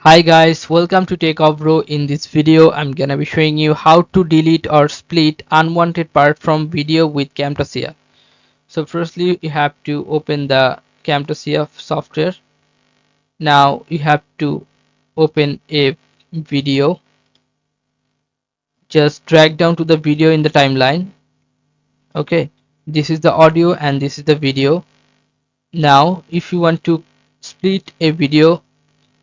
Hi guys, welcome to Techavro. In this video, I'm gonna be showing you how to delete or split unwanted part from video with Camtasia. So firstly, you have to open the Camtasia software. Now you have to open a video. Just drag down to the video in the timeline. Okay, this is the audio and this is the video. Now if you want to split a video,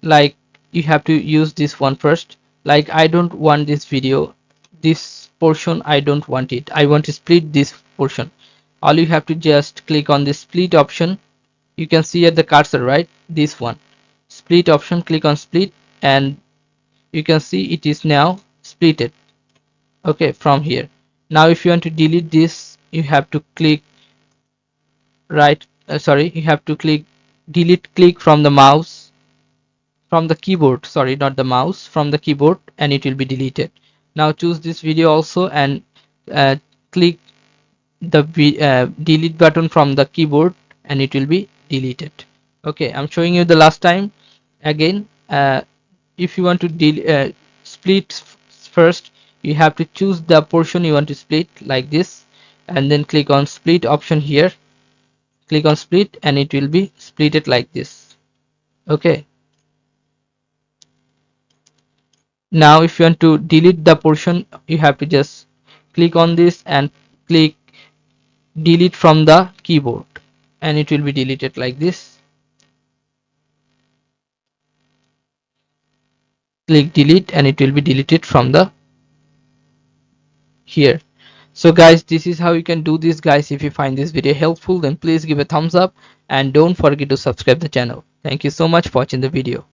like, you have to use this one first. Like, I don't want this video, this portion, I don't want it, I want to split this portion. All you have to just click on the split option. You can see at the cursor, right? This one, split option. Click on split and you can see it is now splitted. Okay, from here. Now if you want to delete this, you have to click you have to click delete, click from the mouse, from the keyboard, sorry, not the mouse, from the keyboard, and it will be deleted. Now choose this video also and uh, click the delete button from the keyboard and it will be deleted. Okay, I'm showing you the last time again. If you want to split first, you have to choose the portion you want to split like this and then click on split option here. Click on split and it will be splitted like this. Okay, now if you want to delete the portion, you have to just click on this and click delete from the keyboard and it will be deleted like this. Click delete and it will be deleted from the here. So guys, this is how you can do this, guys. If you find this video helpful, then please give a thumbs up and don't forget to subscribe the channel. Thank you so much for watching the video.